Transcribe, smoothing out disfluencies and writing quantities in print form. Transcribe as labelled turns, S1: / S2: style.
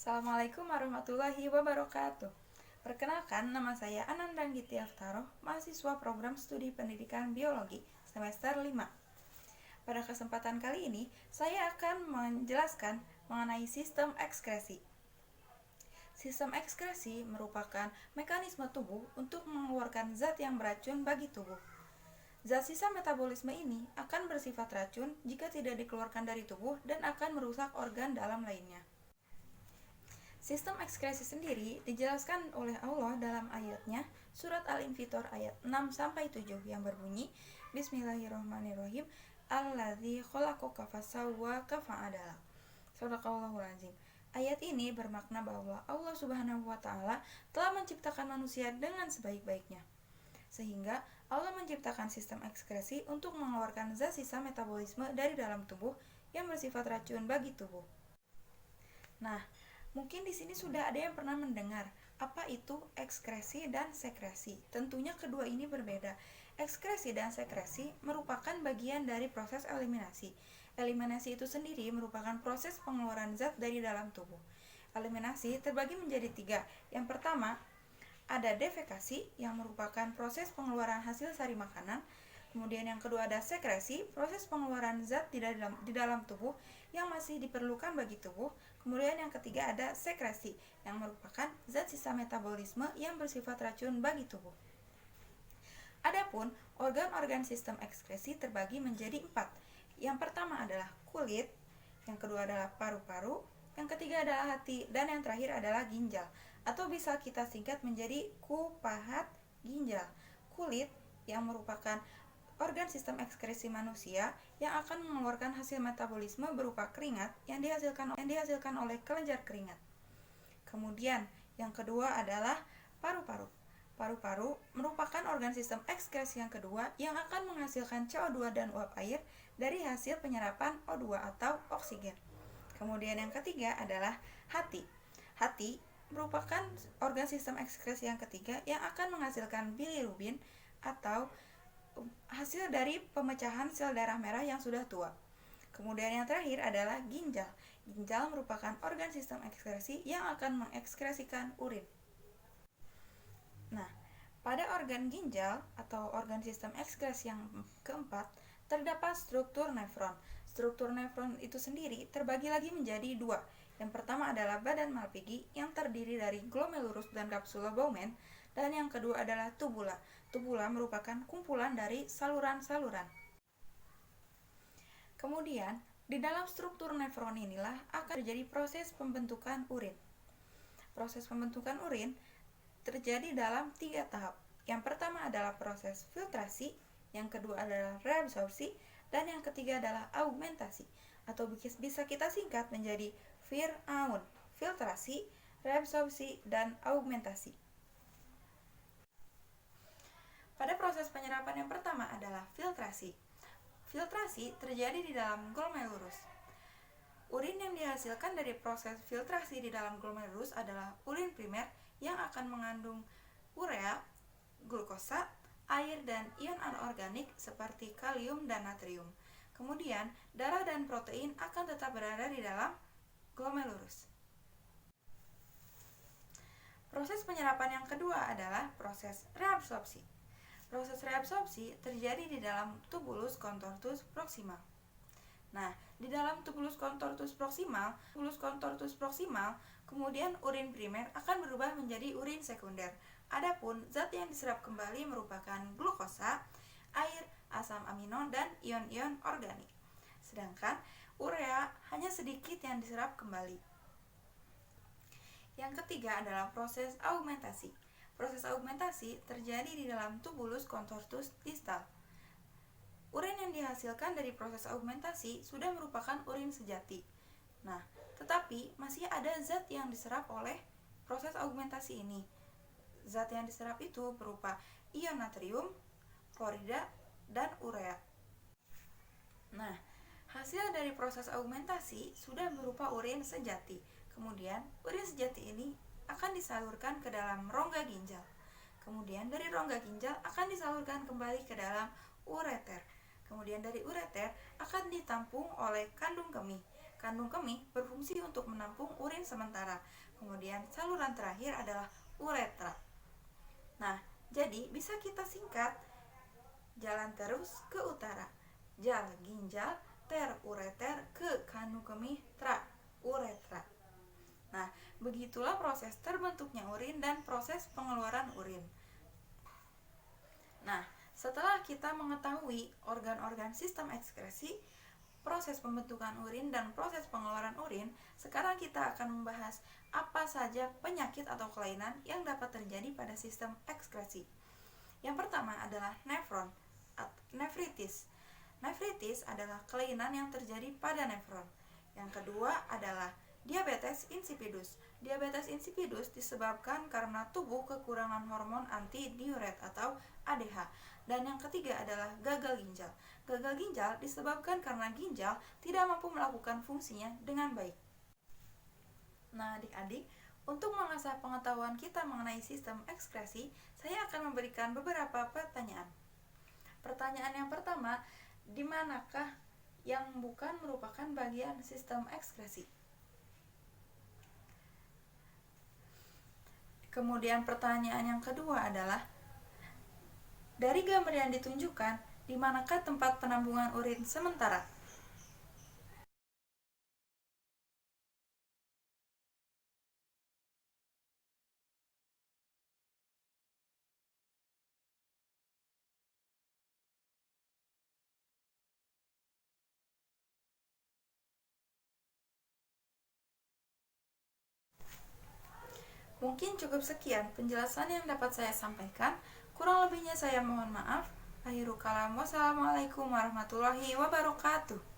S1: Assalamualaikum warahmatullahi wabarakatuh. Perkenalkan, nama saya Ananda Giti Aftaro, mahasiswa program studi pendidikan biologi semester 5. Pada kesempatan kali ini, saya akan menjelaskan mengenai sistem ekskresi. Sistem ekskresi merupakan mekanisme tubuh untuk mengeluarkan zat yang beracun bagi tubuh. Zat sisa metabolisme ini akan bersifat racun jika tidak dikeluarkan dari tubuh dan akan merusak organ dalam lainnya. Sistem ekskresi sendiri dijelaskan oleh Allah dalam ayatnya surat Al-Infitor ayat 6-7 yang berbunyi Bismillahirrahmanirrahim Alladzi khalaqaka fasawwaka fa'adala. Shadaqallahul azim. Ayat ini bermakna bahwa Allah Subhanahu wa taala telah menciptakan manusia dengan sebaik-baiknya. Sehingga Allah menciptakan sistem ekskresi untuk mengeluarkan zat sisa metabolisme dari dalam tubuh yang bersifat racun bagi tubuh. Nah, mungkin di sini sudah ada yang pernah mendengar apa itu ekskresi dan sekresi. Tentunya kedua ini berbeda. Ekskresi dan sekresi merupakan bagian dari proses eliminasi. Eliminasi itu sendiri merupakan proses pengeluaran zat dari dalam tubuh. Eliminasi terbagi menjadi 3. Yang pertama, ada defekasi yang merupakan proses pengeluaran hasil sari makanan. Kemudian yang kedua ada sekresi, proses pengeluaran zat di dalam tubuh yang masih diperlukan bagi tubuh. Kemudian yang ketiga ada sekresi, yang merupakan zat sisa metabolisme yang bersifat racun bagi tubuh. Adapun organ-organ sistem ekskresi terbagi menjadi 4. Yang pertama adalah kulit, yang kedua adalah paru-paru, yang ketiga adalah hati, dan yang terakhir adalah ginjal, atau bisa kita singkat menjadi kupahat ginjal. Kulit yang merupakan organ sistem ekskresi manusia yang akan mengeluarkan hasil metabolisme berupa keringat yang dihasilkan oleh kelenjar keringat. Kemudian yang kedua adalah paru-paru. Paru-paru merupakan organ sistem ekskresi yang kedua yang akan menghasilkan CO2 dan uap air dari hasil penyerapan O2 atau oksigen. Kemudian yang ketiga adalah hati. Hati merupakan organ sistem ekskresi yang ketiga yang akan menghasilkan bilirubin atau hasil dari pemecahan sel darah merah yang sudah tua. Kemudian yang terakhir adalah ginjal. Ginjal merupakan organ sistem ekskresi yang akan mengekskresikan urin. Nah, pada organ ginjal atau organ sistem ekskresi yang keempat, terdapat struktur nefron. Struktur nefron itu sendiri terbagi lagi menjadi 2. Yang pertama adalah badan Malpighi yang terdiri dari glomerulus dan kapsula Bowman, dan yang kedua adalah tubula. Tubula merupakan kumpulan dari saluran-saluran. Kemudian, di dalam struktur nefron inilah akan terjadi proses pembentukan urin. Proses pembentukan urin terjadi dalam 3 tahap. Yang pertama adalah proses filtrasi, yang kedua adalah reabsorpsi, dan yang ketiga adalah augmentasi, atau bisa kita singkat menjadi FIR-AUN, filtrasi, reabsorpsi, dan augmentasi. Pada proses penyerapan yang pertama adalah filtrasi. Filtrasi terjadi di dalam glomerulus. Urin yang dihasilkan dari proses filtrasi di dalam glomerulus adalah urin primer yang akan mengandung urea, glukosa, air, dan ion anorganik seperti kalium dan natrium. Kemudian, darah dan protein akan tetap berada di dalam glomerulus. Proses penyerapan yang kedua adalah proses reabsorpsi. Proses reabsorpsi terjadi di dalam tubulus contortus proximal. Nah, di dalam tubulus contortus proximal, kemudian urin primer akan berubah menjadi urin sekunder. Adapun zat yang diserap kembali merupakan glukosa, air, asam amino, dan ion-ion organik. Sedangkan urea hanya sedikit yang diserap kembali. Yang ketiga adalah proses augmentasi. Proses augmentasi terjadi di dalam tubulus contortus distal. Urin yang dihasilkan dari proses augmentasi sudah merupakan urin sejati. Nah, tetapi masih ada zat yang diserap oleh proses augmentasi ini. Zat yang diserap itu berupa ion natrium, klorida, dan urea. Nah, hasil dari proses augmentasi sudah berupa urin sejati. Kemudian, urin sejati ini akan disalurkan ke dalam rongga ginjal. Kemudian dari rongga ginjal akan disalurkan kembali ke dalam ureter. Kemudian dari ureter akan ditampung oleh kandung kemih. Kandung kemih berfungsi untuk menampung urin sementara. Kemudian saluran terakhir adalah uretra. Nah, jadi bisa kita singkat jalan terus ke utara. Jal ginjal ter ureter ke kandung kemih tra uretra. Nah, begitulah proses terbentuknya urin dan proses pengeluaran urin. Nah, setelah kita mengetahui organ-organ sistem ekskresi, proses pembentukan urin dan proses pengeluaran urin, sekarang kita akan membahas apa saja penyakit atau kelainan yang dapat terjadi pada sistem ekskresi. Yang pertama adalah nefritis. Nefritis adalah kelainan yang terjadi pada nefron. Yang kedua adalah diabetes insipidus. Diabetes insipidus disebabkan karena tubuh kekurangan hormon antidiuret atau ADH. Dan yang ketiga adalah gagal ginjal. Gagal ginjal disebabkan karena ginjal tidak mampu melakukan fungsinya dengan baik. Nah, adik-adik, untuk mengasah pengetahuan kita mengenai sistem ekskresi, saya akan memberikan beberapa pertanyaan. Pertanyaan yang pertama, di manakah yang bukan merupakan bagian sistem ekskresi? Kemudian pertanyaan yang kedua adalah, dari gambar yang ditunjukkan, di manakah tempat penampungan urin sementara? Mungkin cukup sekian penjelasan yang dapat saya sampaikan. Kurang lebihnya saya mohon maaf. Akhirul kalam, wassalamualaikum warahmatullahi wabarakatuh.